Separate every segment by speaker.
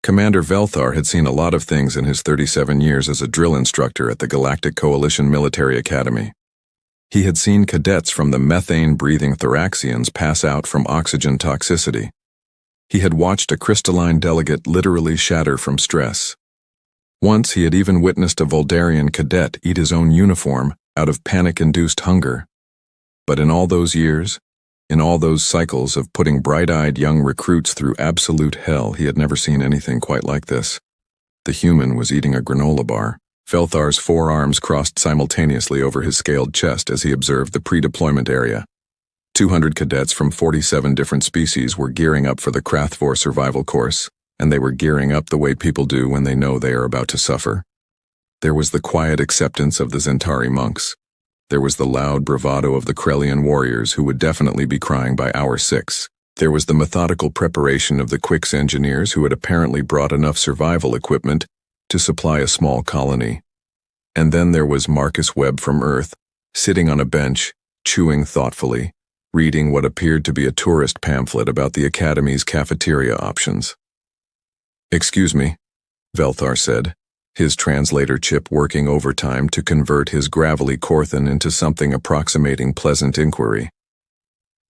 Speaker 1: Commander Velthar had seen a lot of things in his 37 years as a drill instructor at the Galactic Coalition Military Academy. He had seen cadets from the methane-breathing Thoraxians pass out from oxygen toxicity. He had watched a crystalline delegate literally shatter from stress. Once he had even witnessed a Voldarian cadet eat his own uniform out of panic-induced hunger. But in all those years, in all those cycles of putting bright-eyed young recruits through absolute hell, he had never seen anything quite like this. The human was eating a granola bar. Velthar's forearms crossed simultaneously over his scaled chest as he observed the pre-deployment area. 200 cadets from 47 different species were gearing up for the Krathvor survival course, and they were gearing up the way people do when they know they are about to suffer. There was the quiet acceptance of the Zentari monks. There was the loud bravado of the Krellian warriors who would definitely be crying by hour 6. There was the methodical preparation of the Quix engineers who had apparently brought enough survival equipment to supply a small colony. And then there was Marcus Webb from Earth, sitting on a bench, chewing thoughtfully, reading what appeared to be a tourist pamphlet about the Academy's cafeteria options. "Excuse me," Velthar said, his translator chip working overtime to convert his gravelly Corthan into something approximating pleasant inquiry.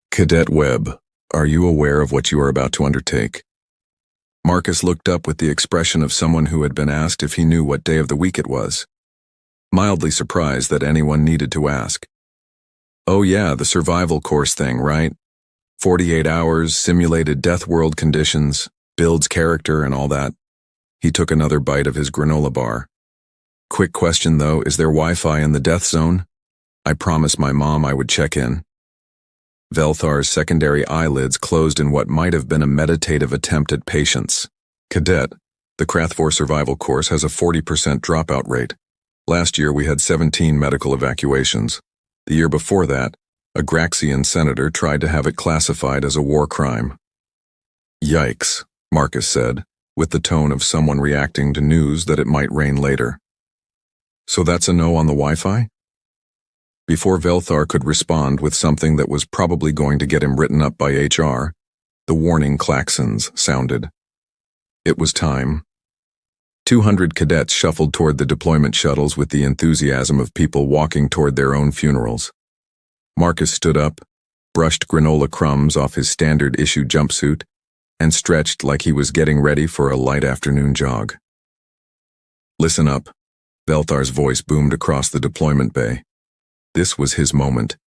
Speaker 1: "Cadet Webb, are you aware of what you are about to undertake?" Marcus looked up with the expression of someone who had been asked if he knew what day of the week it was, mildly surprised that anyone needed to ask. "Oh yeah, the survival course thing, right? 48 hours, simulated death world conditions, builds character and all that." He took another bite of his granola bar. "Quick question though, is there Wi-Fi in the death zone? I promised my mom I would check in." Velthar's secondary eyelids closed in what might have been a meditative attempt at patience. "Cadet, the Krathvor survival course has a 40% dropout rate. Last year we had 17 medical evacuations. The year before that, a Graxian senator tried to have it classified as a war crime." "Yikes," Marcus said, with the tone of someone reacting to news that it might rain later. "So that's a no on the Wi-Fi?" Before Velthar could respond with something that was probably going to get him written up by HR, the warning klaxons sounded. It was time. 200 cadets shuffled toward the deployment shuttles with the enthusiasm of people walking toward their own funerals. Marcus stood up, brushed granola crumbs off his standard-issue jumpsuit, and stretched like he was getting ready for a light afternoon jog. "Listen up," Velthar's voice boomed across the deployment bay. This was his moment.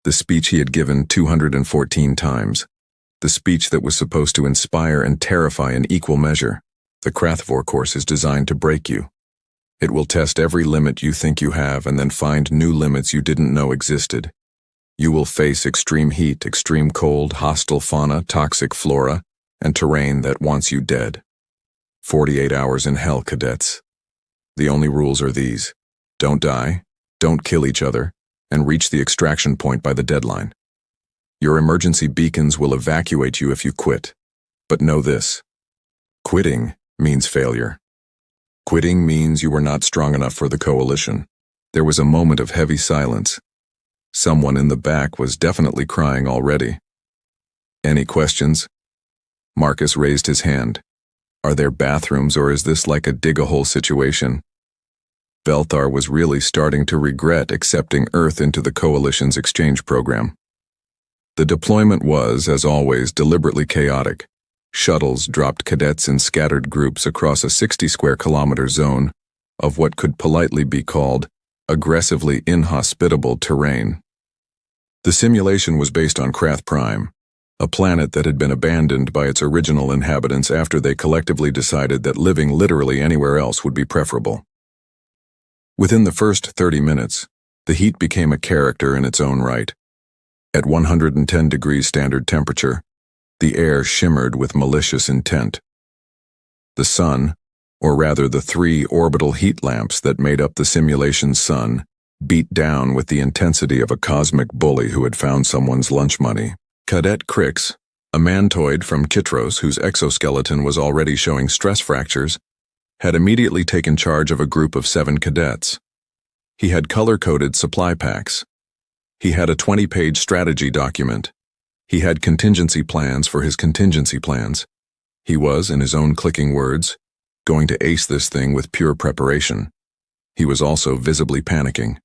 Speaker 1: The speech he had given 214 times. The speech that was supposed to inspire and terrify in equal measure. The Krathvor course is designed to break you. It will test every limit you think you have and then find new limits you didn't know existed. You will face extreme heat, extreme cold, hostile fauna, toxic flora, and terrain that wants you dead. 48 hours in hell, cadets. The only rules are these: don't die, don't kill each other, and reach the extraction point by the deadline. Your emergency beacons will evacuate you if you quit. But know this: quitting means failure. Quitting means you were not strong enough for the coalition." There was a moment of heavy silence. Someone in the back was definitely crying already. "Any questions?" Marcus raised his hand. "Are there bathrooms or is this like a dig-a-hole situation?" Velthar was really starting to regret accepting Earth into the Coalition's exchange program. The deployment was, as always, deliberately chaotic. Shuttles dropped cadets in scattered groups across a 60-square-kilometer zone of what could politely be called aggressively inhospitable terrain. The simulation was based on Krath Prime, a planet that had been abandoned by its original inhabitants after they collectively decided that living literally anywhere else would be preferable. Within the first 30 minutes, the heat became a character in its own right. At 110 degrees standard temperature, the air shimmered with malicious intent. The sun, or rather the 3 orbital heat lamps that made up the simulation's sun, beat down with the intensity of a cosmic bully who had found someone's lunch money. Cadet Crix, a mantoid from Kitros whose exoskeleton was already showing stress fractures, had immediately taken charge of a group of 7 cadets. He had color-coded supply packs. He had a 20-page strategy document. He had contingency plans for his contingency plans. He was, in his own clicking words, going to ace this thing with pure preparation. He was also visibly panicking.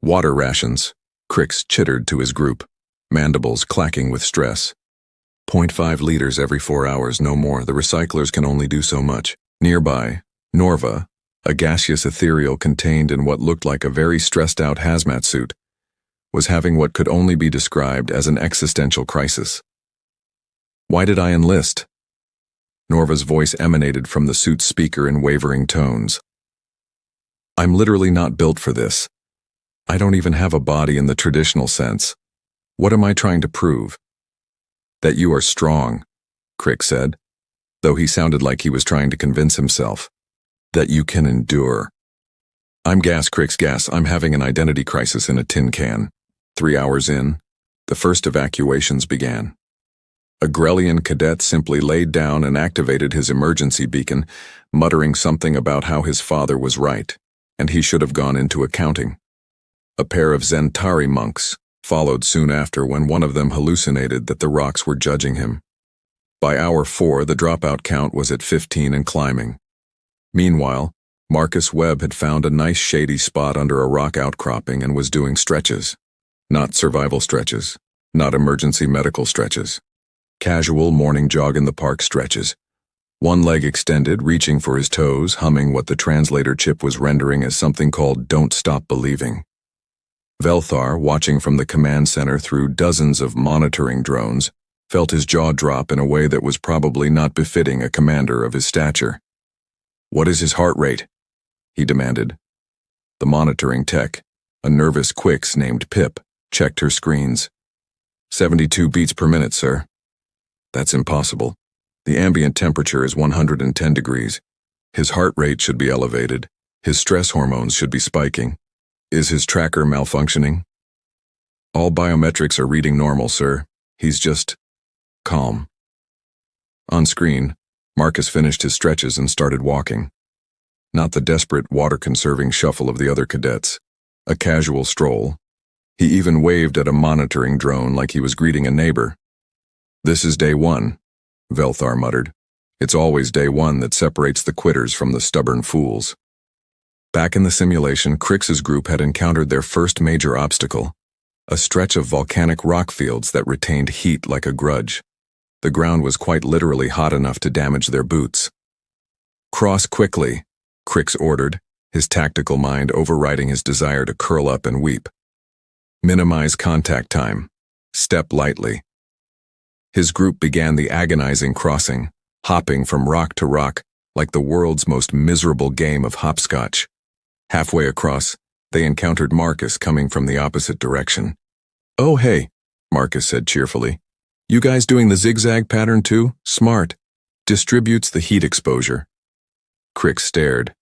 Speaker 1: Water rations, Crix chittered to his group, mandibles clacking with stress. 0.5 liters every 4 hours, no more. The recyclers can only do so much. Nearby, Norva, a gaseous ethereal contained in what looked like a very stressed-out hazmat suit, was having what could only be described as an existential crisis. Why did I enlist? Norva's voice emanated from the suit's speaker in wavering tones. I'm literally not built for this. I don't even have a body in the traditional sense. What am I trying to prove? That you are strong, Crix said, though he sounded like he was trying to convince himself. That you can endure. I'm gas, Crix, gas. I'm having an identity crisis in a tin can. 3 hours in, the first evacuations began. A Grellian cadet simply laid down and activated his emergency beacon, muttering something about how his father was right, and he should have gone into accounting. A pair of Zentari monks followed soon after when one of them hallucinated that the rocks were judging him. By hour 4, the dropout count was at 15 and climbing. Meanwhile, Marcus Webb had found a nice shady spot under a rock outcropping and was doing stretches. Not survival stretches, not emergency medical stretches. Casual morning jog in the park stretches. One leg extended, reaching for his toes, humming what the translator chip was rendering as something called "Don't Stop Believing." Velthar, watching from the command center through dozens of monitoring drones, felt his jaw drop in a way that was probably not befitting a commander of his stature. What is his heart rate? He demanded. The monitoring tech, a nervous Quix named Pip, checked her screens. 72 beats per minute, sir. That's impossible. The ambient temperature is 110 degrees. His heart rate should be elevated. His stress hormones should be spiking. Is his tracker malfunctioning? All biometrics are reading normal, sir. He's just calm. On screen, Marcus finished his stretches and started walking. Not the desperate, water-conserving shuffle of the other cadets. A casual stroll. He even waved at a monitoring drone like he was greeting a neighbor. This is day 1, Velthar muttered. It's always day 1 that separates the quitters from the stubborn fools. Back in the simulation, Crix's group had encountered their first major obstacle, a stretch of volcanic rock fields that retained heat like a grudge. The ground was quite literally hot enough to damage their boots. Cross quickly, Crix ordered, his tactical mind overriding his desire to curl up and weep. Minimize contact time. Step lightly. His group began the agonizing crossing, hopping from rock to rock like the world's most miserable game of hopscotch. Halfway across, they encountered Marcus coming from the opposite direction. Oh hey, Marcus said cheerfully. You guys doing the zigzag pattern too? Smart. Distributes the heat exposure. Crix stared.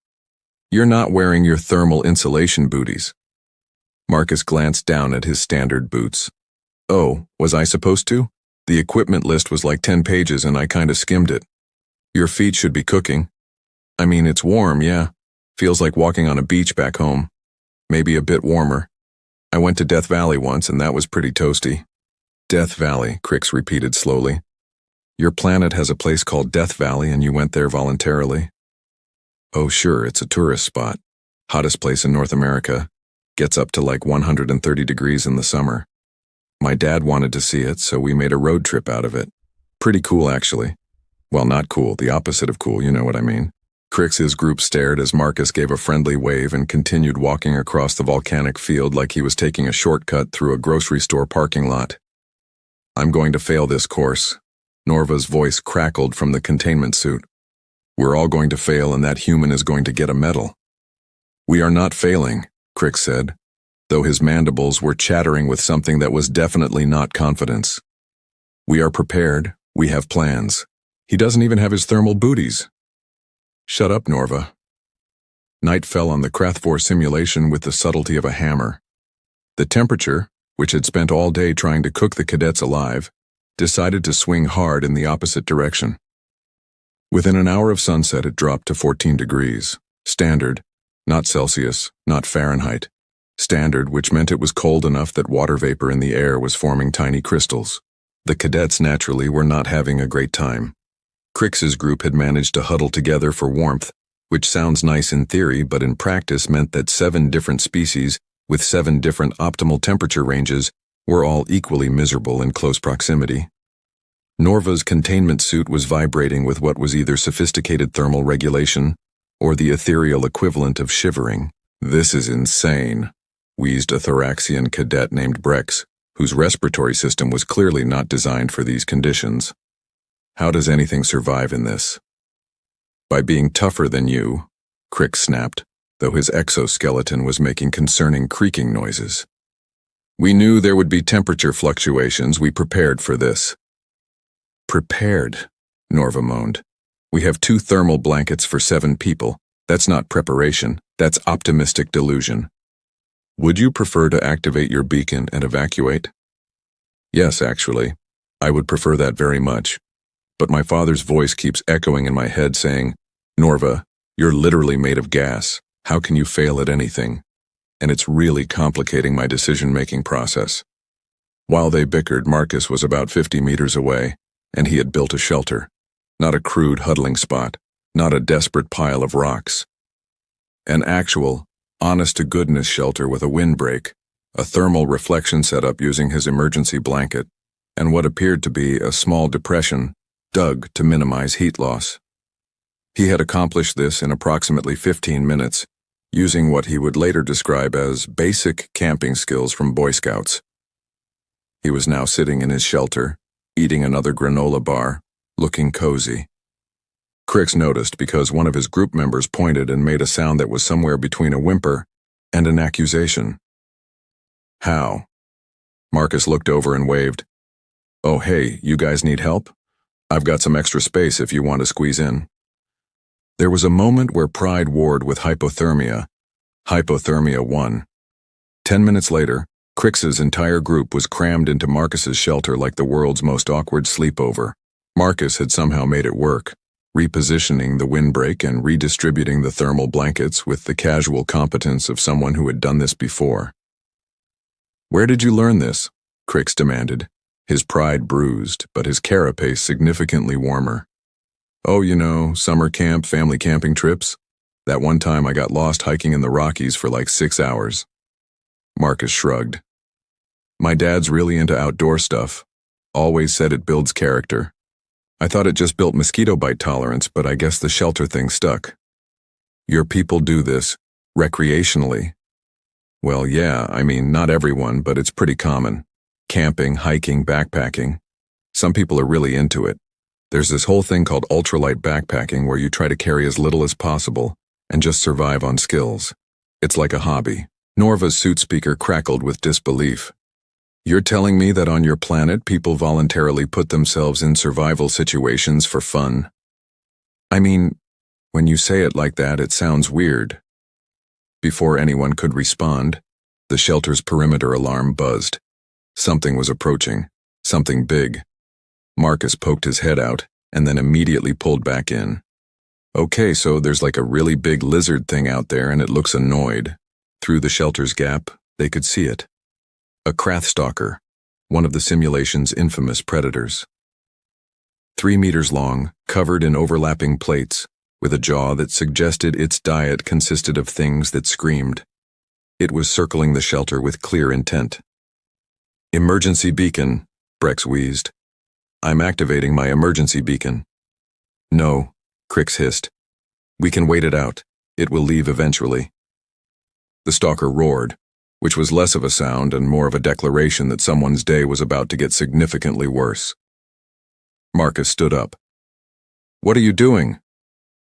Speaker 1: You're not wearing your thermal insulation booties. Marcus glanced down at his standard boots. Oh, was I supposed to? The equipment list was like 10 pages and I kinda skimmed it. Your feet should be cooking. I mean, it's warm, yeah. Feels like walking on a beach back home. Maybe a bit warmer. I went to Death Valley once and that was pretty toasty. Death Valley, Crix repeated slowly. Your planet has a place called Death Valley and you went there voluntarily? Oh sure, it's a tourist spot. Hottest place in North America. Gets up to like 130 degrees in the summer. My dad wanted to see it, so we made a road trip out of it. Pretty cool, actually. Well, not cool, the opposite of cool, you know what I mean. Crix's group stared as Marcus gave a friendly wave and continued walking across the volcanic field like he was taking a shortcut through a grocery store parking lot. I'm going to fail this course. Norva's voice crackled from the containment suit. We're all going to fail and that human is going to get a medal. We are not failing, Crix said, though his mandibles were chattering with something that was definitely not confidence. We are prepared, we have plans. He doesn't even have his thermal booties. Shut up, Norva. Night fell on the Krathvor simulation with the subtlety of a hammer. The temperature, which had spent all day trying to cook the cadets alive, decided to swing hard in the opposite direction. Within an hour of sunset, it dropped to 14 degrees, standard, not Celsius, not Fahrenheit. Standard, which meant it was cold enough that water vapor in the air was forming tiny crystals. The cadets naturally were not having a great time. Crix's group had managed to huddle together for warmth, which sounds nice in theory but in practice meant that 7 different species, with 7 different optimal temperature ranges, were all equally miserable in close proximity. Norva's containment suit was vibrating with what was either sophisticated thermal regulation or the ethereal equivalent of shivering. "This is insane," wheezed a Thoraxian cadet named Brex, whose respiratory system was clearly not designed for these conditions. "How does anything survive in this?" "By being tougher than you," Crix snapped, though his exoskeleton was making concerning creaking noises. "We knew there would be temperature fluctuations. We prepared for this." "Prepared," Norva moaned. "We have 2 thermal blankets for 7 people. That's not preparation, that's optimistic delusion." "Would you prefer to activate your beacon and evacuate?" "Yes, actually. I would prefer that very much. But my father's voice keeps echoing in my head saying, 'Norva, you're literally made of gas. How can you fail at anything?' And it's really complicating my decision-making process." While they bickered, Marcus was about 50 meters away, and he had built a shelter. Not a crude huddling spot, not a desperate pile of rocks. An actual, honest-to-goodness shelter with a windbreak, a thermal reflection setup using his emergency blanket, and what appeared to be a small depression dug to minimize heat loss. He had accomplished this in approximately 15 minutes, using what he would later describe as basic camping skills from Boy Scouts. He was now sitting in his shelter, eating another granola bar, looking cozy. Crix noticed because one of his group members pointed and made a sound that was somewhere between a whimper and an accusation. "How?" Marcus looked over and waved. "Oh hey, you guys need help? I've got some extra space if you want to squeeze in." There was a moment where pride warred with hypothermia. Hypothermia won. 10 minutes later, Crix's entire group was crammed into Marcus's shelter like the world's most awkward sleepover. Marcus had somehow made it work, repositioning the windbreak and redistributing the thermal blankets with the casual competence of someone who had done this before. "Where did you learn this?" Crix demanded, his pride bruised, but his carapace significantly warmer. "Oh, you know, summer camp, family camping trips. That one time I got lost hiking in the Rockies for like 6 hours. Marcus shrugged. "My dad's really into outdoor stuff. Always said it builds character. I thought it just built mosquito bite tolerance, but I guess the shelter thing stuck." "Your people do this, recreationally?" "Well, yeah, I mean, not everyone, but it's pretty common. Camping, hiking, backpacking. Some people are really into it. There's this whole thing called ultralight backpacking where you try to carry as little as possible and just survive on skills. It's like a hobby." Norva's suit speaker crackled with disbelief. "You're telling me that on your planet people voluntarily put themselves in survival situations for fun?" "I mean, when you say it like that, it sounds weird." Before anyone could respond, the shelter's perimeter alarm buzzed. Something was approaching, something big. Marcus poked his head out and then immediately pulled back in. "Okay, so there's like a really big lizard thing out there and it looks annoyed." Through the shelter's gap, they could see it. A Krathstalker, one of the simulation's infamous predators. 3 meters long, covered in overlapping plates, with a jaw that suggested its diet consisted of things that screamed. It was circling the shelter with clear intent. "Emergency beacon," Brex wheezed. "I'm activating my emergency beacon." "No," Crix hissed. "We can wait it out. It will leave eventually." The stalker roared, which was less of a sound and more of a declaration that someone's day was about to get significantly worse. Marcus stood up. "What are you doing?"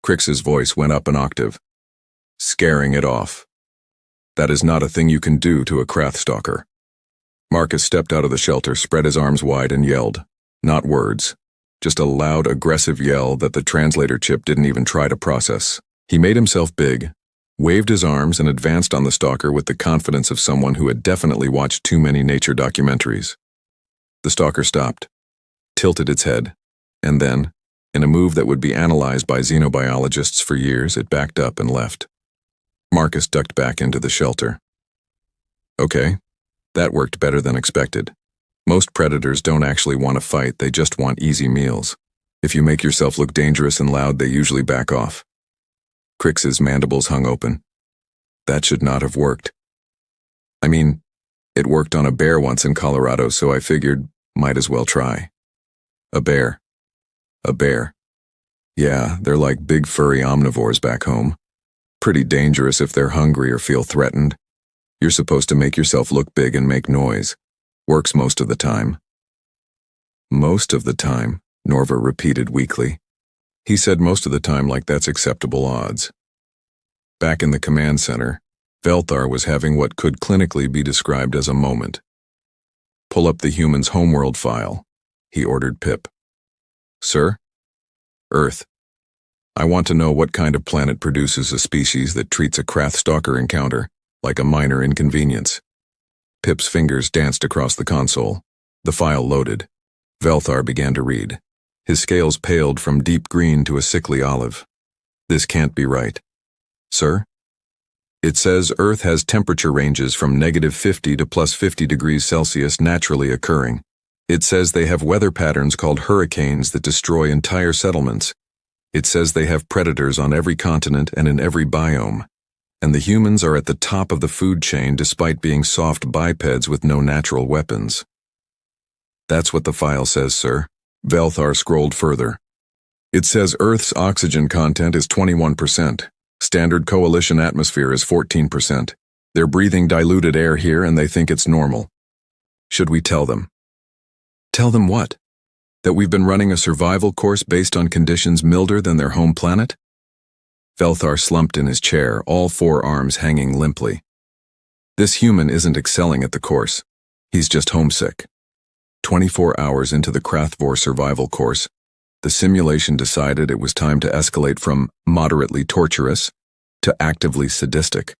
Speaker 1: Crix's voice went up an octave. "Scaring it off. That is not a thing you can do to a Krathstalker." Marcus stepped out of the shelter, spread his arms wide, and yelled. Not words, just a loud, aggressive yell that the translator chip didn't even try to process. He made himself big, waved his arms, and advanced on the stalker with the confidence of someone who had definitely watched too many nature documentaries. The stalker stopped, tilted its head, and then, in a move that would be analyzed by xenobiologists for years, it backed up and left. Marcus ducked back into the shelter. Okay, that worked better than expected. Most predators don't actually want to fight, they just want easy meals. If you make yourself look dangerous and loud, they usually back off. Cricks's mandibles hung open. That should not have worked. I mean, it worked on a bear once in Colorado, so I figured, might as well try. A bear. A bear. Yeah, they're like big furry omnivores back home. Pretty dangerous if they're hungry or feel threatened. You're supposed to make yourself look big and make noise. Works most of the time. Most of the time, Norva repeated weakly. He said most of the time like that's acceptable odds. Back in the command center, Velthar was having what could clinically be described as a moment. Pull up the human's homeworld file, he ordered Pip. Sir? Earth. I want to know what kind of planet produces a species that treats a Krathstalker encounter like a minor inconvenience. Pip's fingers danced across the console. The file loaded. Velthar began to read. His scales paled from deep green to a sickly olive. This can't be right. Sir? It says Earth has temperature ranges from -50 to +50 degrees Celsius naturally occurring. It says they have weather patterns called hurricanes that destroy entire settlements. It says they have predators on every continent and in every biome. And the humans are at the top of the food chain despite being soft bipeds with no natural weapons. That's what the file says, sir. Velthar scrolled further. It says Earth's oxygen content is 21%. Standard coalition atmosphere is 14%. They're breathing diluted air here and they think it's normal. Should we tell them? Tell them what? That we've been running a survival course based on conditions milder than their home planet? Velthar slumped in his chair, all four arms hanging limply. This human isn't excelling at the course. He's just homesick. 24 hours into the Krathvor survival course, the simulation decided it was time to escalate from moderately torturous to actively sadistic.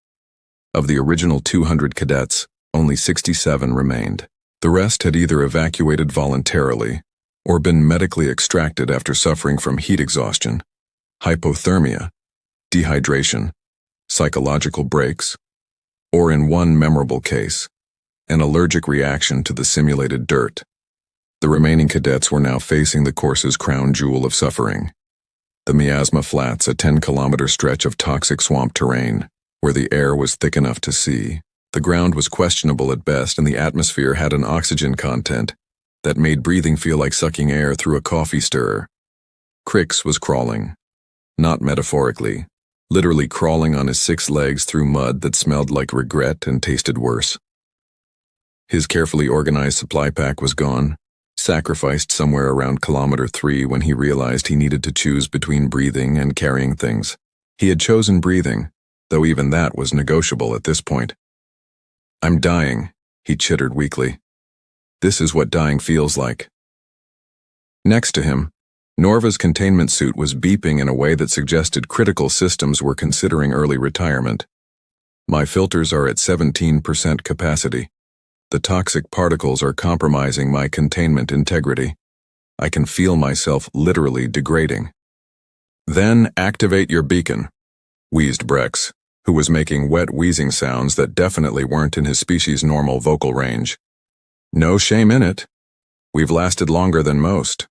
Speaker 1: Of the original 200 cadets, only 67 remained. The rest had either evacuated voluntarily or been medically extracted after suffering from heat exhaustion, hypothermia, dehydration, psychological breaks, or in one memorable case, an allergic reaction to the simulated dirt. The remaining cadets were now facing the course's crown jewel of suffering, the Miasma Flats, a 10-kilometer stretch of toxic swamp terrain, where the air was thick enough to see. The ground was questionable at best, and the atmosphere had an oxygen content that made breathing feel like sucking air through a coffee stirrer. Cricks was crawling, not metaphorically, literally crawling on his 6 legs through mud that smelled like regret and tasted worse. His carefully organized supply pack was gone, sacrificed somewhere around kilometer 3 when he realized he needed to choose between breathing and carrying things. He had chosen breathing, though even that was negotiable at this point. I'm dying, he chittered weakly. This is what dying feels like. Next to him, Norva's containment suit was beeping in a way that suggested critical systems were considering early retirement. My filters are at 17% capacity. The toxic particles are compromising my containment integrity. I can feel myself literally degrading. Then activate your beacon, wheezed Brex, who was making wet wheezing sounds that definitely weren't in his species' normal vocal range. No shame in it. We've lasted longer than most.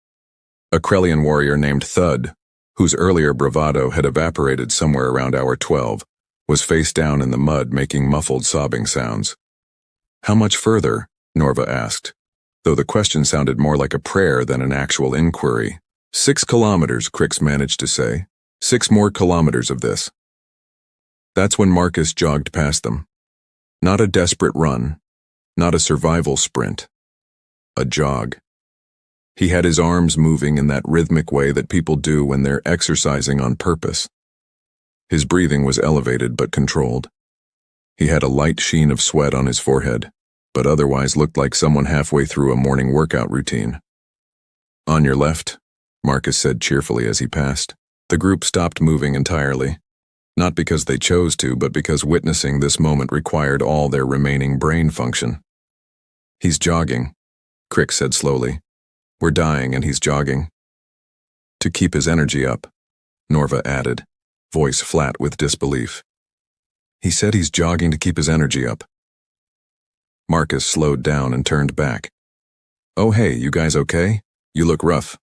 Speaker 1: A Krellian warrior named Thud, whose earlier bravado had evaporated somewhere around hour 12, was face down in the mud making muffled sobbing sounds. How much further? Norva asked, though the question sounded more like a prayer than an actual inquiry. 6 kilometers, Cricks managed to say. 6 more kilometers of this. That's when Marcus jogged past them. Not a desperate run, not a survival sprint. A jog. He had his arms moving in that rhythmic way that people do when they're exercising on purpose. His breathing was elevated but controlled. He had a light sheen of sweat on his forehead, but otherwise looked like someone halfway through a morning workout routine. On your left, Marcus said cheerfully as he passed. The group stopped moving entirely, not because they chose to, but because witnessing this moment required all their remaining brain function. He's jogging, Crick said slowly. We're dying and he's jogging. To keep his energy up, Norva added, voice flat with disbelief. He said he's jogging to keep his energy up. Marcus slowed down and turned back. Oh hey, you guys okay? You look rough.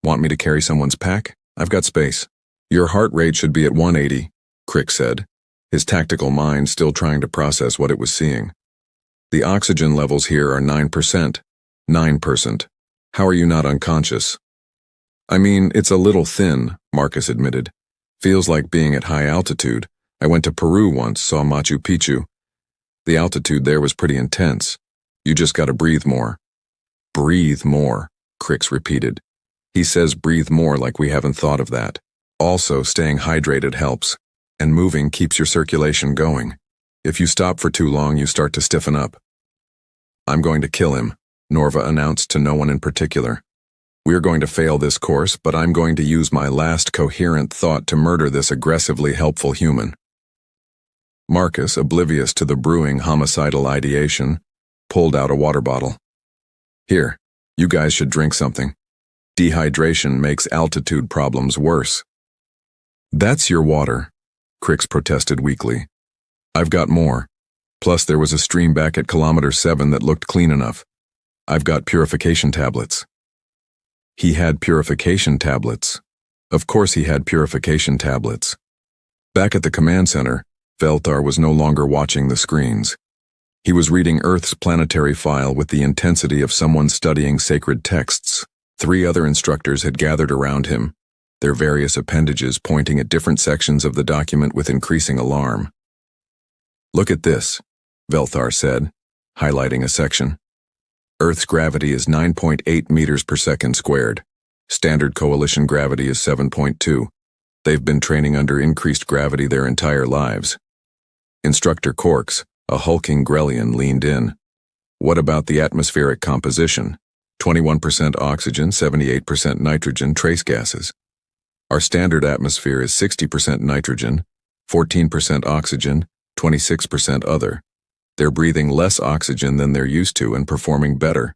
Speaker 1: Want me to carry someone's pack? I've got space. Your heart rate should be at 180, Crick said, his tactical mind still trying to process what it was seeing. The oxygen levels here are 9%. 9%. How are you not unconscious? I mean, it's a little thin, Marcus admitted. Feels like being at high altitude. I went to Peru once, saw Machu Picchu. The altitude there was pretty intense. You just gotta breathe more. Breathe more, Crix repeated. He says breathe more like we haven't thought of that. Also, staying hydrated helps, and moving keeps your circulation going. If you stop for too long, you start to stiffen up. I'm going to kill him, Norva announced to no one in particular. We're going to fail this course, but I'm going to use my last coherent thought to murder this aggressively helpful human. Marcus, oblivious to the brewing homicidal ideation, pulled out a water bottle. Here, you guys should drink something. Dehydration makes altitude problems worse. That's your water, Crix protested weakly. I've got more. Plus there was a stream back at kilometer 7 that looked clean enough. I've got purification tablets. He had purification tablets. Of course he had purification tablets. Back at the command center, Veltar was no longer watching the screens. He was reading Earth's planetary file with the intensity of someone studying sacred texts. 3 other instructors had gathered around him, their various appendages pointing at different sections of the document with increasing alarm. Look at this, Veltar said, highlighting a section. Earth's gravity is 9.8 meters per second squared. Standard coalition gravity is 7.2. They've been training under increased gravity their entire lives. Instructor Corks, a hulking Grellian, leaned in. What about the atmospheric composition? 21% oxygen, 78% nitrogen, trace gases. Our standard atmosphere is 60% nitrogen, 14% oxygen, 26% other. They're breathing less oxygen than they're used to and performing better.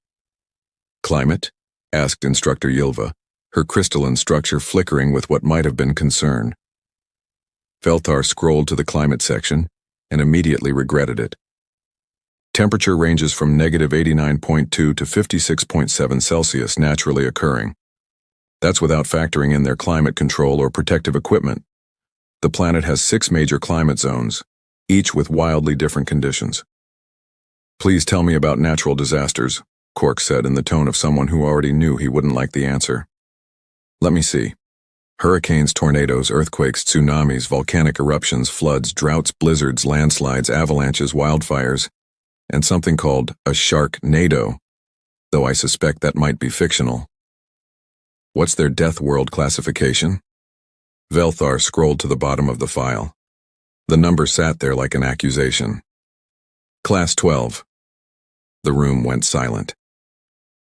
Speaker 1: Climate? Asked Instructor Ylva, her crystalline structure flickering with what might have been concern. Veltar scrolled to the climate section and immediately regretted it. Temperature ranges from -89.2 to 56.7 Celsius naturally occurring. That's without factoring in their climate control or protective equipment. The planet has 6 major climate zones, each with wildly different conditions. Please tell me about natural disasters, Cork said in the tone of someone who already knew he wouldn't like the answer. Let me see. Hurricanes, tornadoes, earthquakes, tsunamis, volcanic eruptions, floods, droughts, blizzards, landslides, avalanches, wildfires, and something called a sharknado, though I suspect that might be fictional. What's their death world classification? Veltar scrolled to the bottom of the file. The number sat there like an accusation. Class 12. The room went silent.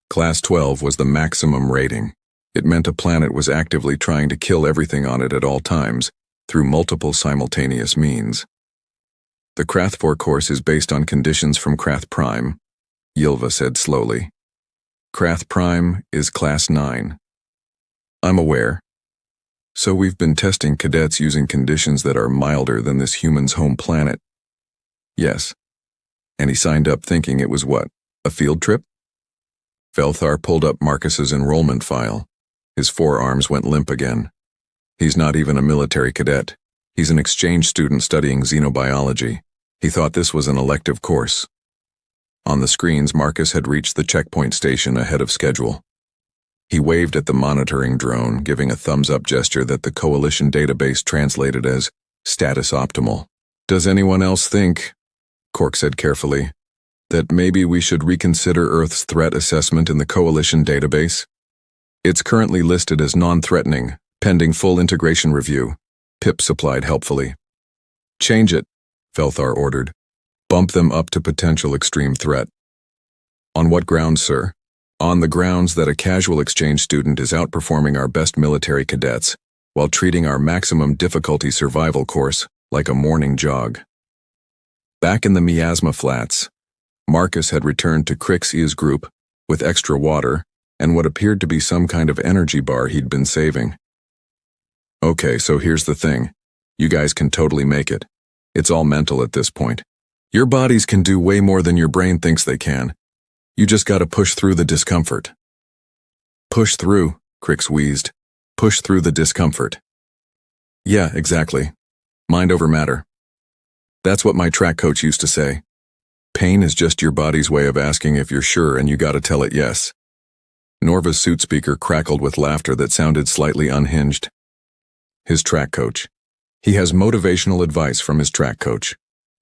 Speaker 1: Class 12 was the maximum rating. It meant a planet was actively trying to kill everything on it at all times, through multiple simultaneous means. The Krath-4 course is based on conditions from Krath Prime, Ylva said slowly. Krath Prime is Class 9. I'm aware. So we've been testing cadets using conditions that are milder than this human's home planet. Yes. And he signed up thinking it was what, a field trip? Veltar pulled up Marcus's enrollment file. His forearms went limp again. He's not even a military cadet. He's an exchange student studying xenobiology. He thought this was an elective course. On the screens, Marcus had reached the checkpoint station ahead of schedule. He waved at the monitoring drone, giving a thumbs-up gesture that the Coalition database translated as status optimal. Does anyone else think, Cork said carefully, that maybe we should reconsider Earth's threat assessment in the Coalition database? It's currently listed as non-threatening, pending full integration review, Pip supplied helpfully. Change it, Veltar ordered. Bump them up to potential extreme threat. On what grounds, sir? On the grounds that a casual exchange student is outperforming our best military cadets, while treating our maximum difficulty survival course like a morning jog. Back in the Miasma Flats, Marcus had returned to Crixia's group with extra water and what appeared to be some kind of energy bar he'd been saving. Okay, so here's the thing. You guys can totally make it. It's all mental at this point. Your bodies can do way more than your brain thinks they can. You just gotta push through the discomfort. Push through, Crix wheezed. Push through the discomfort. Yeah, exactly. Mind over matter. That's what my track coach used to say. Pain is just your body's way of asking if you're sure, and you gotta tell it yes. Norva's suit speaker crackled with laughter that sounded slightly unhinged. His track coach. He has motivational advice from his track coach.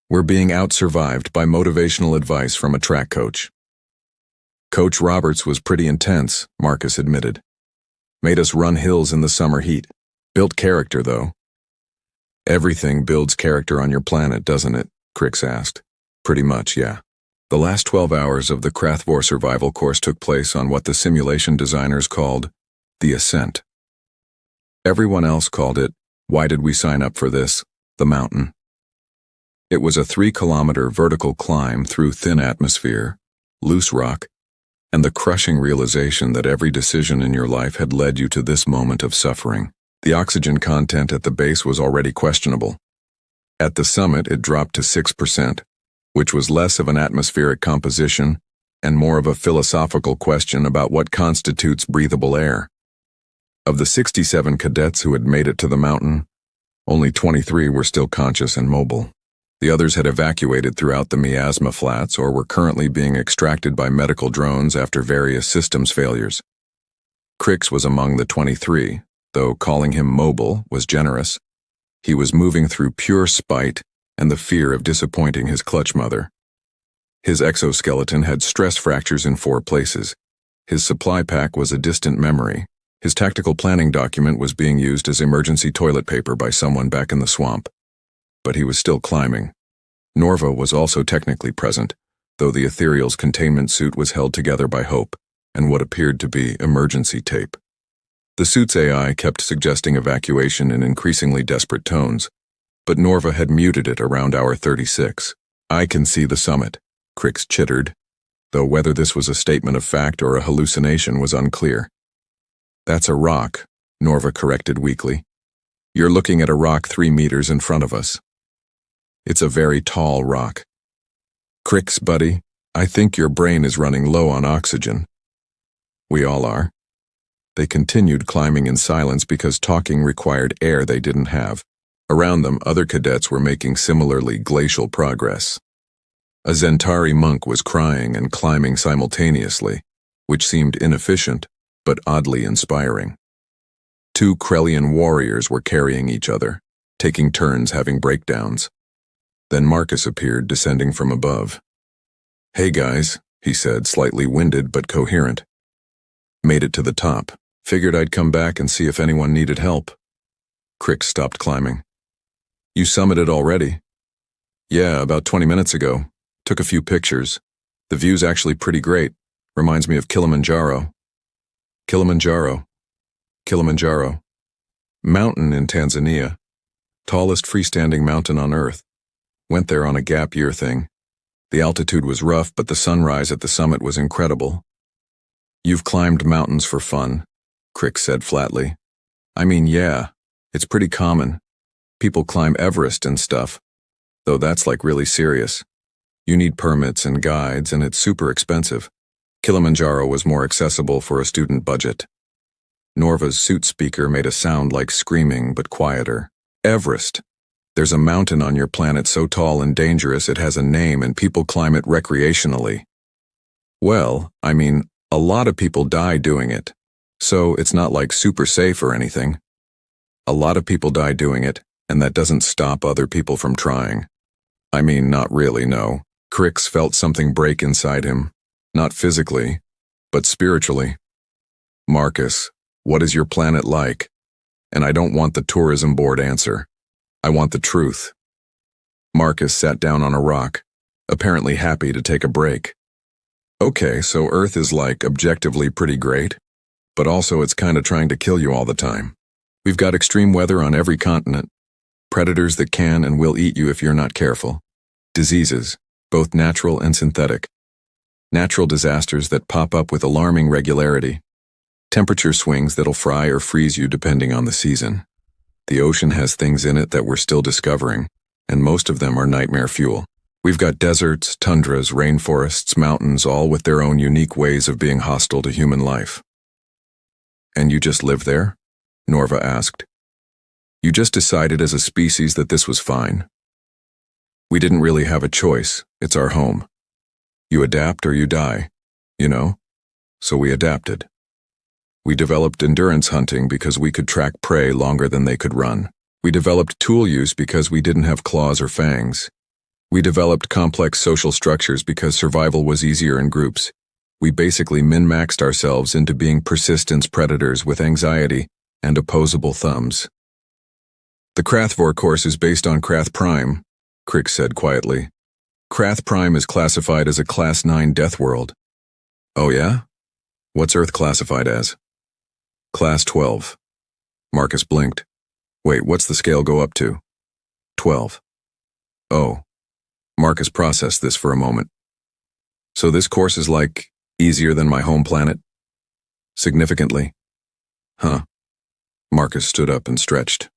Speaker 1: We're being out-survived by motivational advice from a track coach. Coach Roberts was pretty intense, Marcus admitted. Made us run hills in the summer heat. Built character, though. Everything builds character on your planet, doesn't it? Crix asked. Pretty much, yeah. The last 12 hours of the Krathvor survival course took place on what the simulation designers called the Ascent. Everyone else called it, why did we sign up for this, the mountain. It was a 3-kilometer vertical climb through thin atmosphere, loose rock, and the crushing realization that every decision in your life had led you to this moment of suffering. The oxygen content at the base was already questionable. At the summit, it dropped to 6%, which was less of an atmospheric composition and more of a philosophical question about what constitutes breathable air. Of the 67 cadets who had made it to the mountain, only 23 were still conscious and mobile. The others had evacuated throughout the miasma flats or were currently being extracted by medical drones after various systems failures. Crix was among the 23, though calling him mobile was generous. He was moving through pure spite and the fear of disappointing his clutch mother. His exoskeleton had stress fractures in 4 places. His supply pack was a distant memory. His tactical planning document was being used as emergency toilet paper by someone back in the swamp. But he was still climbing. Norva was also technically present, though the Ethereal's containment suit was held together by hope and what appeared to be emergency tape. The suit's AI kept suggesting evacuation in increasingly desperate tones, but Norva had muted it around hour 36. I can see the summit, Crix chittered, though whether this was a statement of fact or a hallucination was unclear. That's a rock, Norva corrected weakly. You're looking at a rock 3 meters in front of us. It's a very tall rock. Crix, buddy, I think your brain is running low on oxygen. We all are. They continued climbing in silence because talking required air they didn't have. Around them, other cadets were making similarly glacial progress. A Zentari monk was crying and climbing simultaneously, which seemed inefficient, but oddly inspiring. 2 Krellian warriors were carrying each other, taking turns having breakdowns. Then Marcus appeared, descending from above. Hey guys, he said, slightly winded but coherent. Made it to the top. Figured I'd come back and see if anyone needed help. Crix stopped climbing. You summited already? Yeah, about 20 minutes ago. Took a few pictures. The view's actually pretty great. Reminds me of Kilimanjaro. Kilimanjaro. Kilimanjaro. Mountain in Tanzania. Tallest freestanding mountain on Earth. Went there on a gap year thing. The altitude was rough, but the sunrise at the summit was incredible. You've climbed mountains for fun, Crix said flatly. I mean, yeah, it's pretty common. People climb Everest and stuff, though that's like really serious. You need permits and guides, and it's super expensive. Kilimanjaro was more accessible for a student budget. Norva's suit speaker made a sound like screaming, but quieter. Everest. There's a mountain on your planet so tall and dangerous it has a name and people climb it recreationally. Well, I mean, a lot of people die doing it, so it's not like super safe or anything. A lot of people die doing it, and that doesn't stop other people from trying. I mean, not really, no. Crix felt something break inside him, not physically, but spiritually. Marcus, what is your planet like? And I don't want the tourism board answer. I want the truth. Marcus sat down on a rock, apparently happy to take a break. Okay, so Earth is like objectively pretty great, but also it's kinda trying to kill you all the time. We've got extreme weather on every continent, predators that can and will eat you if you're not careful, diseases, both natural and synthetic, natural disasters that pop up with alarming regularity, temperature swings that'll fry or freeze you depending on the season. The ocean has things in it that we're still discovering, and most of them are nightmare fuel. We've got deserts, tundras, rainforests, mountains, all with their own unique ways of being hostile to human life. And you just live there? Norva asked. You just decided as a species that this was fine. We didn't really have a choice. It's our home. You adapt or you die, you know? So we adapted. We developed endurance hunting because we could track prey longer than they could run. We developed tool use because we didn't have claws or fangs. We developed complex social structures because survival was easier in groups. We basically min-maxed ourselves into being persistence predators with anxiety and opposable thumbs. The Krathvor course is based on Krath Prime, Crick said quietly. Krath Prime is classified as a Class 9 death world. Oh yeah? What's Earth classified as? Class 12. Marcus blinked. Wait, what's the scale go up to? 12. Oh. Marcus processed this for a moment. So this course is like easier than my home planet? Significantly. Huh. Marcus stood up and stretched.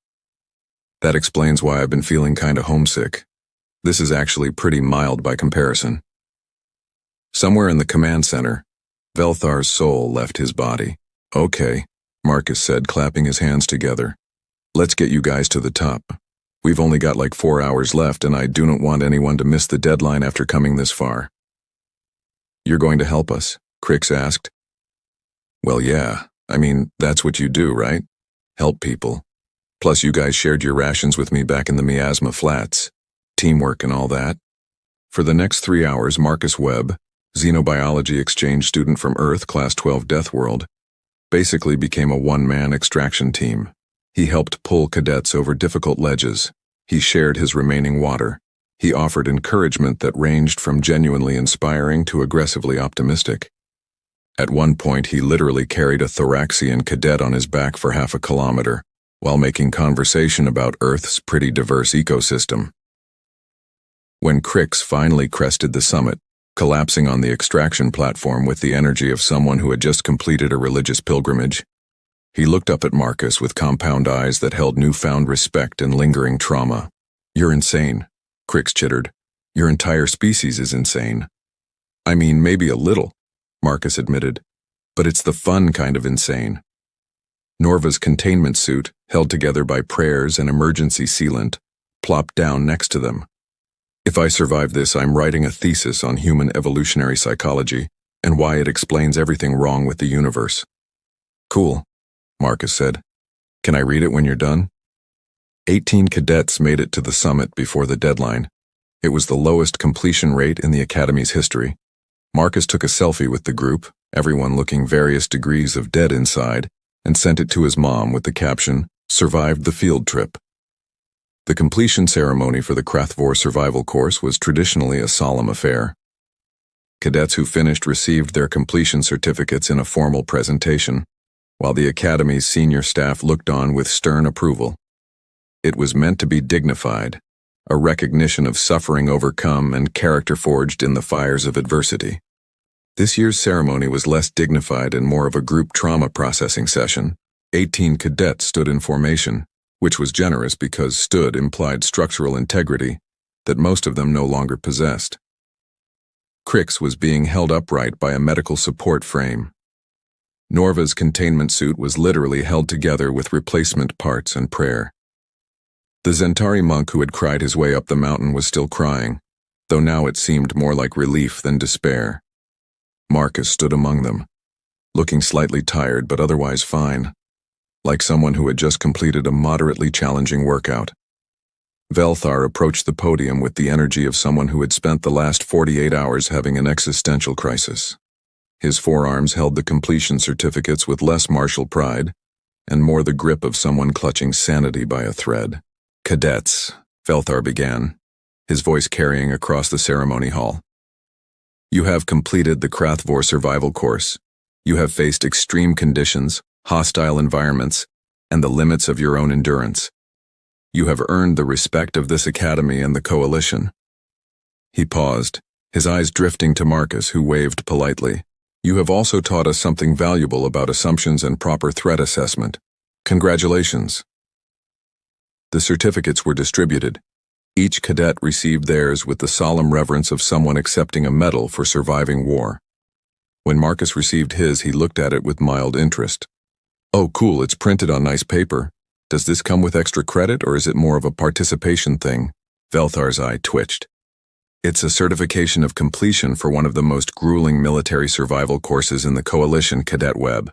Speaker 1: That explains why I've been feeling kinda homesick. This is actually pretty mild by comparison. Somewhere in the command center, Velthar's soul left his body. Okay, Marcus said, clapping his hands together. Let's get you guys to the top. We've only got like 4 hours left, and I do not want anyone to miss the deadline after coming this far. You're going to help us? Crix asked. Well, yeah. I mean, that's what you do, right? Help people. Plus, you guys shared your rations with me back in the Miasma Flats. Teamwork and all that. For the next 3 hours, Marcus Webb, xenobiology exchange student from Earth, Class 12 Death World, basically became a one-man extraction team. He helped pull cadets over difficult ledges. He shared his remaining water. He offered encouragement that ranged from genuinely inspiring to aggressively optimistic. At one point, he literally carried a Thoraxian cadet on his back for half a kilometer, while making conversation about Earth's pretty diverse ecosystem. When Crix finally crested the summit, collapsing on the extraction platform with the energy of someone who had just completed a religious pilgrimage, he looked up at Marcus with compound eyes that held newfound respect and lingering trauma. You're insane, Crix chittered. Your entire species is insane. I mean, maybe a little, Marcus admitted, but it's the fun kind of insane. Norva's containment suit, held together by prayers and emergency sealant, plopped down next to them. If I survive this, I'm writing a thesis on human evolutionary psychology and why it explains everything wrong with the universe. Cool, Marcus said. Can I read it when you're done? 18 cadets made it to the summit before the deadline. It was the lowest completion rate in the Academy's history. Marcus took a selfie with the group, everyone looking various degrees of dead inside, and sent it to his mom with the caption, "Survived the field trip." The completion ceremony for the Krathvor survival course was traditionally a solemn affair. Cadets who finished received their completion certificates in a formal presentation, while the Academy's senior staff looked on with stern approval. It was meant to be dignified, a recognition of suffering overcome and character forged in the fires of adversity. This year's ceremony was less dignified and more of a group trauma processing session. 18 cadets stood in formation, which was generous because stood implied structural integrity that most of them no longer possessed. Crix was being held upright by a medical support frame. Norva's containment suit was literally held together with replacement parts and prayer. The Zentari monk who had cried his way up the mountain was still crying, though now it seemed more like relief than despair. Marcus stood among them, looking slightly tired but otherwise fine, like someone who had just completed a moderately challenging workout. Velthar approached the podium with the energy of someone who had spent the last 48 hours having an existential crisis. His forearms held the completion certificates with less martial pride, and more the grip of someone clutching sanity by a thread. Cadets, Velthar began, his voice carrying across the ceremony hall. You have completed the Krathvor survival course. You have faced extreme conditions, hostile environments, and the limits of your own endurance. You have earned the respect of this Academy and the Coalition. He paused, his eyes drifting to Marcus, who waved politely. You have also taught us something valuable about assumptions and proper threat assessment. Congratulations. The certificates were distributed. Each cadet received theirs with the solemn reverence of someone accepting a medal for surviving war. When Marcus received his, he looked at it with mild interest. Oh, cool, it's printed on nice paper. Does this come with extra credit, or is it more of a participation thing? Velthar's eye twitched. It's a certification of completion for one of the most grueling military survival courses in the Coalition Cadet Web.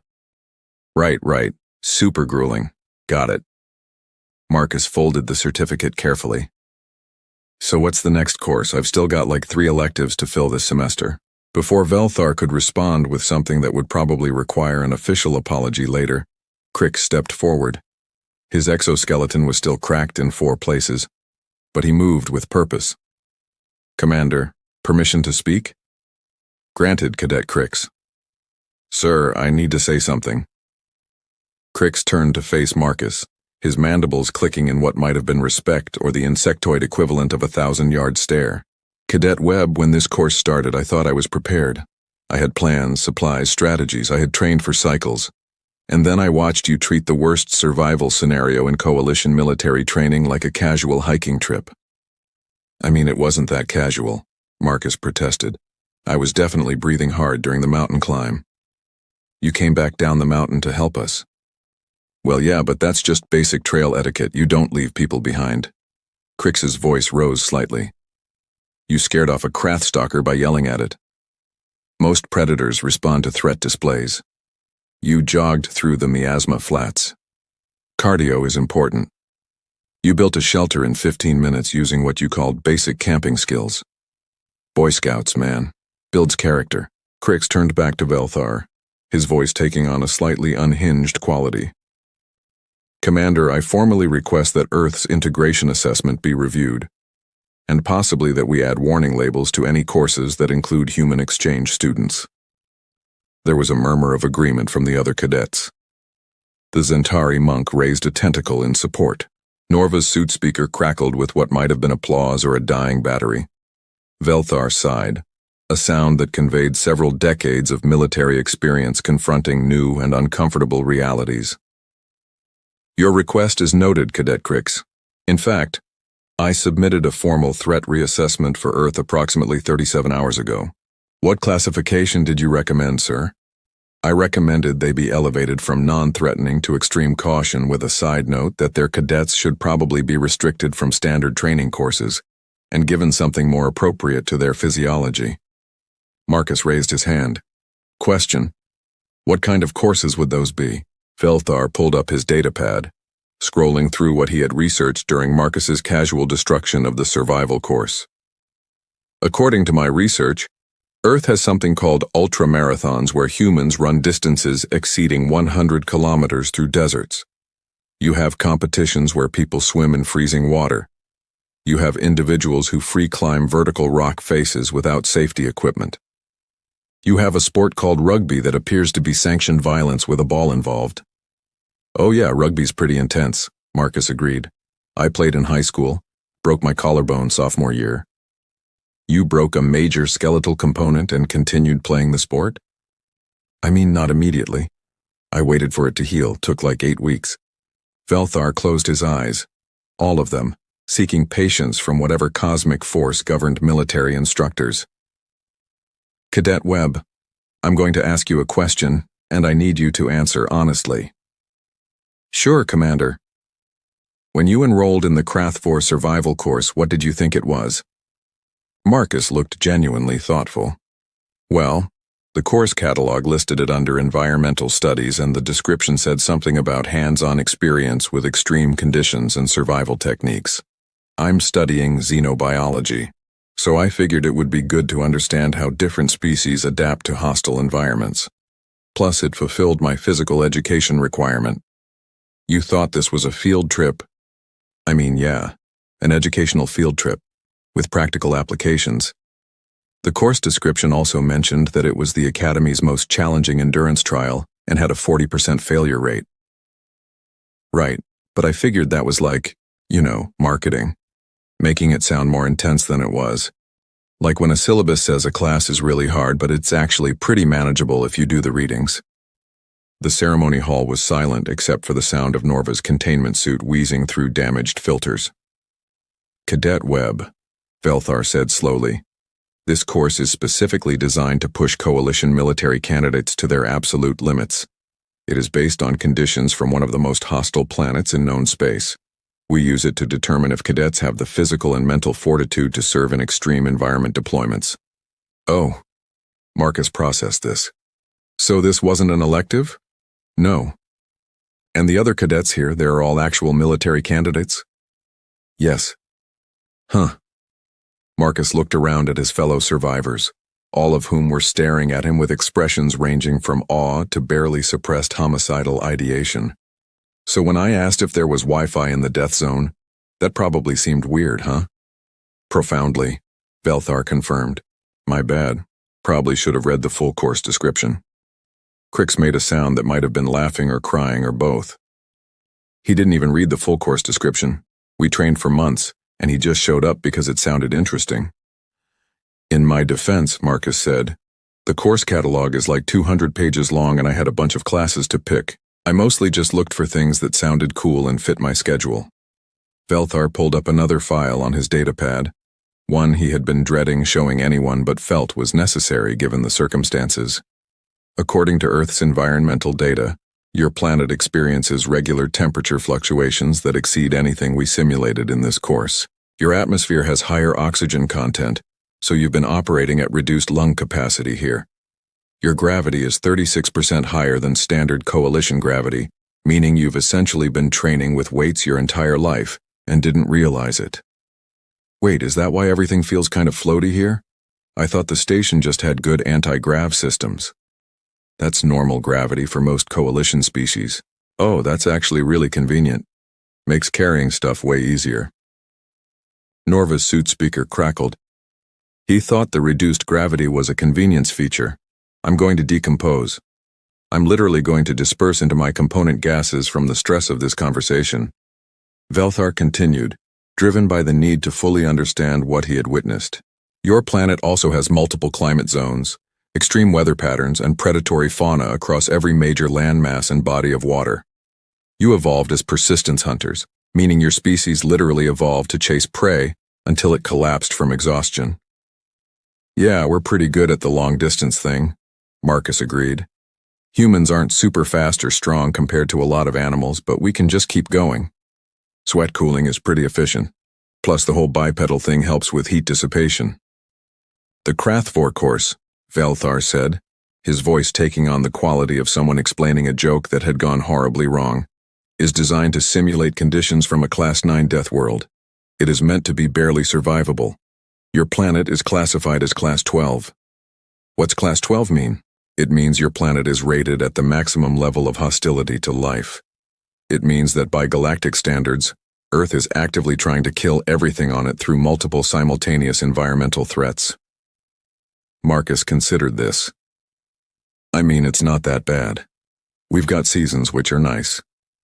Speaker 1: Right. Super grueling. Got it. Marcus folded the certificate carefully. So what's the next course? I've still got like 3 electives to fill this semester. Before Velthar could respond with something that would probably require an official apology later, Crick stepped forward. His exoskeleton was still cracked in 4 places, but he moved with purpose. Commander, permission to speak? Granted, Cadet Crix. Sir, I need to say something. Crix turned to face Marcus, his mandibles clicking in what might have been respect or the insectoid equivalent of a 1,000-yard stare. Cadet Webb, when this course started, I thought I was prepared. I had plans, supplies, strategies. I had trained for cycles. And then I watched you treat the worst survival scenario in Coalition military training like a casual hiking trip. I mean, it wasn't that casual, Marcus protested. I was definitely breathing hard during the mountain climb. You came back down the mountain to help us. Well, yeah, but that's just basic trail etiquette. You don't leave people behind. Crix's voice rose slightly. You scared off a Krathstalker by yelling at it. Most predators respond to threat displays. You jogged through the miasma flats. Cardio is important. You built a shelter in 15 minutes using what you called basic camping skills. Boy Scouts, man. Builds character. Crix turned back to Velthar, his voice taking on a slightly unhinged quality. Commander, I formally request that Earth's integration assessment be reviewed, and possibly that we add warning labels to any courses that include human exchange students. There was a murmur of agreement from the other cadets. The Zentari monk raised a tentacle in support. Norva's suit speaker crackled with what might have been applause or a dying battery. Velthar sighed, a sound that conveyed several decades of military experience confronting new and uncomfortable realities. Your request is noted, Cadet Crix. In fact, I submitted a formal threat reassessment for Earth approximately 37 hours ago. What classification did you recommend, sir? I recommended they be elevated from non-threatening to extreme caution, with a side note that their cadets should probably be restricted from standard training courses and given something more appropriate to their physiology. Marcus raised his hand. Question. What kind of courses would those be? Velthar pulled up his datapad, scrolling through what he had researched during Marcus's casual destruction of the survival course. According to my research, Earth has something called ultramarathons, where humans run distances exceeding 100 kilometers through deserts. You have competitions where people swim in freezing water. You have individuals who free climb vertical rock faces without safety equipment. You have a sport called rugby that appears to be sanctioned violence with a ball involved. Oh yeah, rugby's pretty intense, Marcus agreed. I played in high school, broke my collarbone sophomore year. You broke a major skeletal component and continued playing the sport? I mean, not immediately. I waited for it to heal, took like 8 weeks. Velthar closed his eyes, all of them, seeking patience from whatever cosmic force governed military instructors. Cadet Webb, I'm going to ask you a question, and I need you to answer honestly. Sure, Commander. When you enrolled in the Krath-4 survival course, what did you think it was? Marcus looked genuinely thoughtful. Well, the course catalog listed it under environmental studies, and the description said something about hands-on experience with extreme conditions and survival techniques. I'm studying xenobiology, so I figured it would be good to understand how different species adapt to hostile environments. Plus, it fulfilled my physical education requirement. You thought this was a field trip? I mean, yeah, an educational field trip, with practical applications. The course description also mentioned that it was the Academy's most challenging endurance trial and had a 40% failure rate. Right, but I figured that was like, marketing, making it sound more intense than it was. Like when a syllabus says a class is really hard, but it's actually pretty manageable if you do the readings. The ceremony hall was silent except for the sound of Norva's containment suit wheezing through damaged filters. Cadet Webb, Velthar said slowly. This course is specifically designed to push Coalition military candidates to their absolute limits. It is based on conditions from one of the most hostile planets in known space. We use it to determine if cadets have the physical and mental fortitude to serve in extreme environment deployments. Oh, Marcus processed this. So this wasn't an elective? No. And the other cadets here, they're all actual military candidates? Yes. Huh. Marcus looked around at his fellow survivors, all of whom were staring at him with expressions ranging from awe to barely suppressed homicidal ideation. So when I asked if there was Wi-Fi in the death zone, that probably seemed weird, huh? Profoundly, Velthar confirmed. My bad. Probably should have read the full course description. Crix made a sound that might have been laughing or crying or both. He didn't even read the full course description. We trained for months, and he just showed up because it sounded interesting. In my defense, Marcus said, the course catalog is like 200 pages long and I had a bunch of classes to pick. I mostly just looked for things that sounded cool and fit my schedule. Velthar pulled up another file on his datapad, one he had been dreading showing anyone but felt was necessary given the circumstances. According to Earth's environmental data, your planet experiences regular temperature fluctuations that exceed anything we simulated in this course. Your atmosphere has higher oxygen content, so you've been operating at reduced lung capacity here. Your gravity is 36% higher than standard coalition gravity, meaning you've essentially been training with weights your entire life and didn't realize it. Wait, is that why everything feels kind of floaty here? I thought the station just had good anti-grav systems. That's normal gravity for most coalition species. Oh, that's actually really convenient. Makes carrying stuff way easier. Norva's suit speaker crackled. He thought the reduced gravity was a convenience feature. I'm going to decompose. I'm literally going to disperse into my component gases from the stress of this conversation. Velthar continued, driven by the need to fully understand what he had witnessed. Your planet also has multiple climate zones, extreme weather patterns, and predatory fauna across every major landmass and body of water. You evolved as persistence hunters, meaning your species literally evolved to chase prey until it collapsed from exhaustion. Yeah, we're pretty good at the long-distance thing, Marcus agreed. Humans aren't super fast or strong compared to a lot of animals, but we can just keep going. Sweat cooling is pretty efficient. Plus the whole bipedal thing helps with heat dissipation. The Krathvor course, Velthar said, his voice taking on the quality of someone explaining a joke that had gone horribly wrong, is designed to simulate conditions from a Class 9 death world. It is meant to be barely survivable. Your planet is classified as Class 12. What's Class 12 mean? It means your planet is rated at the maximum level of hostility to life. It means that by galactic standards, Earth is actively trying to kill everything on it through multiple simultaneous environmental threats. Marcus considered this. I mean, it's not that bad. We've got seasons which are nice,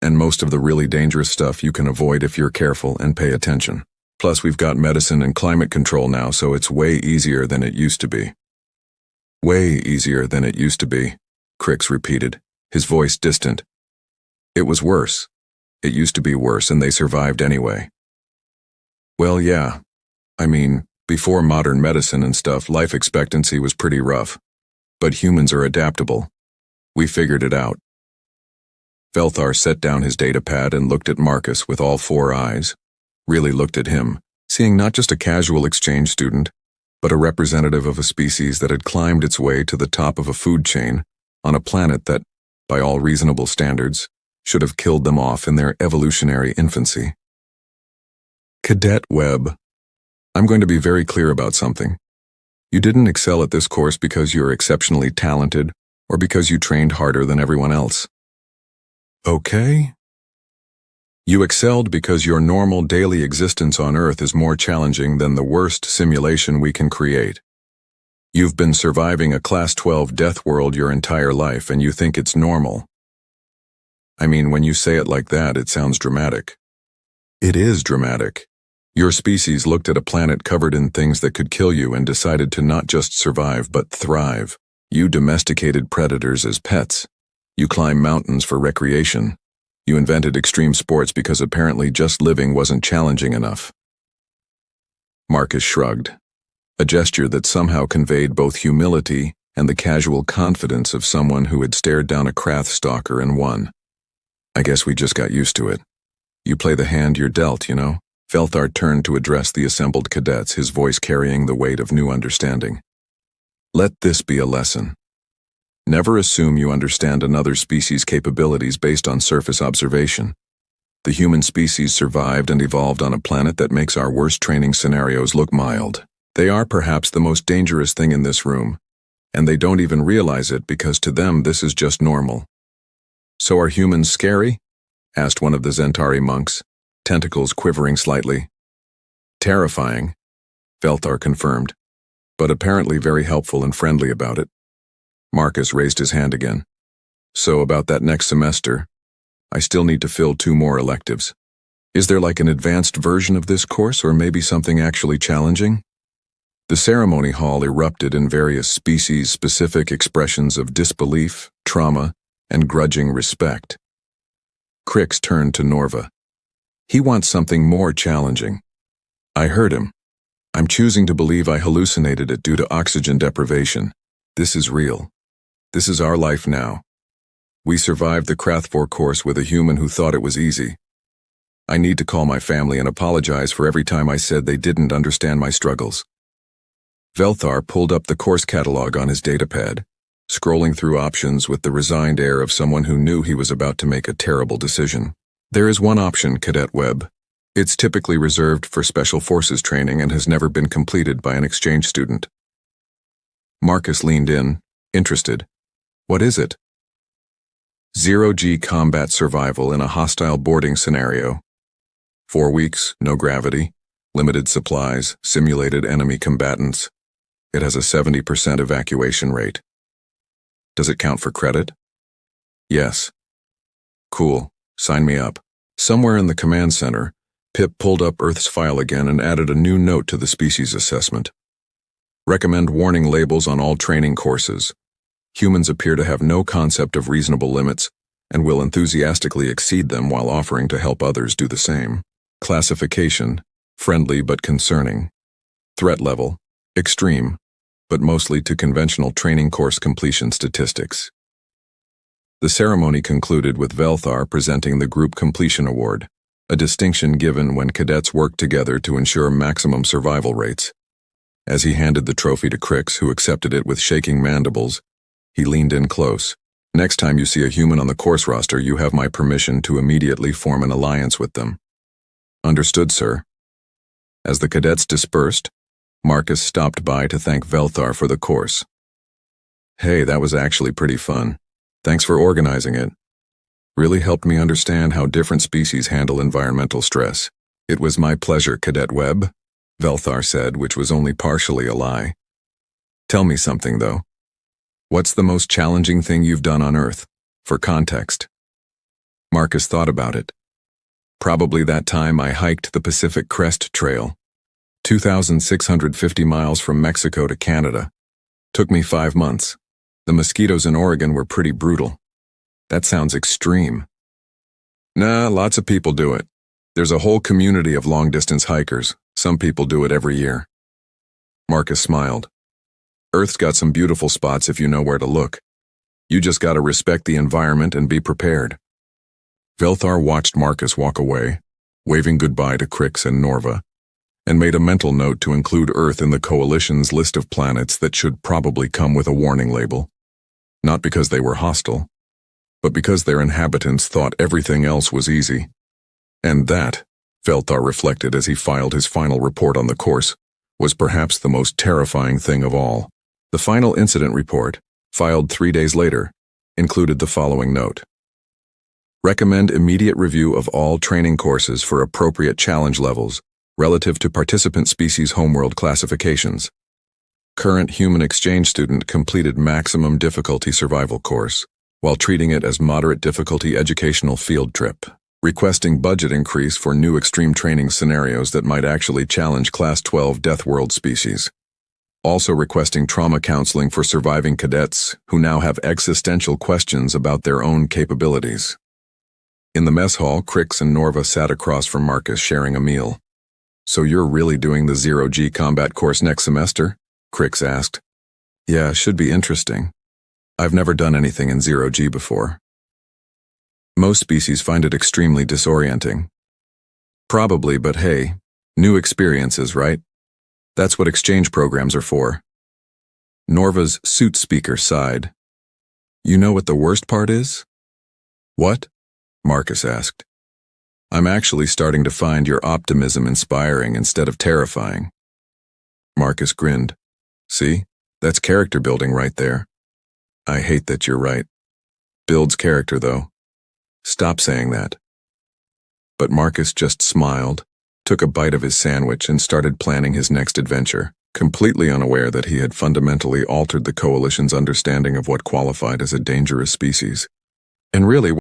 Speaker 1: and most of the really dangerous stuff you can avoid if you're careful and pay attention. Plus, we've got medicine and climate control now, so it's way easier than it used to be. Way easier than it used to be, Crix repeated, his voice distant. It was worse. It used to be worse, and they survived anyway. Well, yeah. I mean, before modern medicine and stuff, life expectancy was pretty rough. But humans are adaptable. We figured it out. Velthar set down his datapad and looked at Marcus with all four eyes. Really looked at him, seeing not just a casual exchange student, but a representative of a species that had climbed its way to the top of a food chain on a planet that, by all reasonable standards, should have killed them off in their evolutionary infancy. Cadet Webb, I'm going to be very clear about something. You didn't excel at this course because you're exceptionally talented or because you trained harder than everyone else. Okay? You excelled because your normal daily existence on Earth is more challenging than the worst simulation we can create. You've been surviving a Class 12 death world your entire life and you think it's normal. I mean, when you say it like that, it sounds dramatic. It is dramatic. Your species looked at a planet covered in things that could kill you and decided to not just survive but thrive. You domesticated predators as pets. You climb mountains for recreation. You invented extreme sports because apparently just living wasn't challenging enough. Marcus shrugged, a gesture that somehow conveyed both humility and the casual confidence of someone who had stared down a Krath stalker and won. I guess we just got used to it. You play the hand you're dealt, you know? Velthar turned to address the assembled cadets, his voice carrying the weight of new understanding. Let this be a lesson. Never assume you understand another species' capabilities based on surface observation. The human species survived and evolved on a planet that makes our worst training scenarios look mild. They are perhaps the most dangerous thing in this room, and they don't even realize it because to them this is just normal. So are humans scary? Asked one of the Zentari monks, tentacles quivering slightly. Terrifying, Velthar confirmed, but apparently very helpful and friendly about it. Marcus raised his hand again. So about that next semester, I still need to fill 2 more electives. Is there like an advanced version of this course or maybe something actually challenging? The ceremony hall erupted in various species-specific expressions of disbelief, trauma, and grudging respect. Crix turned to Norva. He wants something more challenging. I heard him. I'm choosing to believe I hallucinated it due to oxygen deprivation. This is real. This is our life now. We survived the Krathvor course with a human who thought it was easy. I need to call my family and apologize for every time I said they didn't understand my struggles. Velthar pulled up the course catalog on his datapad, scrolling through options with the resigned air of someone who knew he was about to make a terrible decision. There is one option, Cadet Webb. It's typically reserved for Special Forces training and has never been completed by an exchange student. Marcus leaned in, interested. What is it? 0G combat survival in a hostile boarding scenario. 4 weeks, no gravity, limited supplies, simulated enemy combatants. It has a 70% evacuation rate. Does it count for credit? Yes. Cool, sign me up. Somewhere in the command center, Pip pulled up Earth's file again and added a new note to the species assessment. Recommend warning labels on all training courses. Humans appear to have no concept of reasonable limits and will enthusiastically exceed them while offering to help others do the same. Classification, friendly but concerning. Threat level, extreme, but mostly to conventional training course completion statistics. The ceremony concluded with Velthar presenting the Group Completion Award, a distinction given when cadets work together to ensure maximum survival rates. As he handed the trophy to Crix, who accepted it with shaking mandibles, he leaned in close. Next time you see a human on the course roster, you have my permission to immediately form an alliance with them. Understood, sir. As the cadets dispersed, Marcus stopped by to thank Velthar for the course. Hey, that was actually pretty fun. Thanks for organizing it. Really helped me understand how different species handle environmental stress. It was my pleasure, Cadet Webb, Velthar said, which was only partially a lie. Tell me something, though. What's the most challenging thing you've done on Earth? For context. Marcus thought about it. Probably that time I hiked the Pacific Crest Trail, 2,650 miles from Mexico to Canada. Took me 5 months. The mosquitoes in Oregon were pretty brutal. That sounds extreme. Nah, lots of people do it. There's a whole community of long-distance hikers. Some people do it every year. Marcus smiled. Earth's got some beautiful spots if you know where to look. You just gotta respect the environment and be prepared. Velthar watched Marcus walk away, waving goodbye to Crix and Norva, and made a mental note to include Earth in the Coalition's list of planets that should probably come with a warning label. Not because they were hostile, but because their inhabitants thought everything else was easy. And that, Velthar reflected as he filed his final report on the course, was perhaps the most terrifying thing of all. The final incident report, filed 3 days later, included the following note. Recommend immediate review of all training courses for appropriate challenge levels relative to participant species homeworld classifications. Current human exchange student completed maximum difficulty survival course, while treating it as moderate difficulty educational field trip. Requesting budget increase for new extreme training scenarios that might actually challenge Class 12 Death World species. Also requesting trauma counseling for surviving cadets who now have existential questions about their own capabilities. In the mess hall, Crix and Norva sat across from Marcus sharing a meal. So you're really doing the 0G combat course next semester? Crix asked. Yeah, should be interesting. I've never done anything in zero-G before. Most species find it extremely disorienting. Probably, but hey, new experiences, right? That's what exchange programs are for. Norva's suit speaker sighed. You know what the worst part is? What? Marcus asked. I'm actually starting to find your optimism inspiring instead of terrifying. Marcus grinned. See? That's character building right there. I hate that you're right. Builds character, though. Stop saying that. But Marcus just smiled, took a bite of his sandwich, and started planning his next adventure, completely unaware that he had fundamentally altered the Coalition's understanding of what qualified as a dangerous species. And really,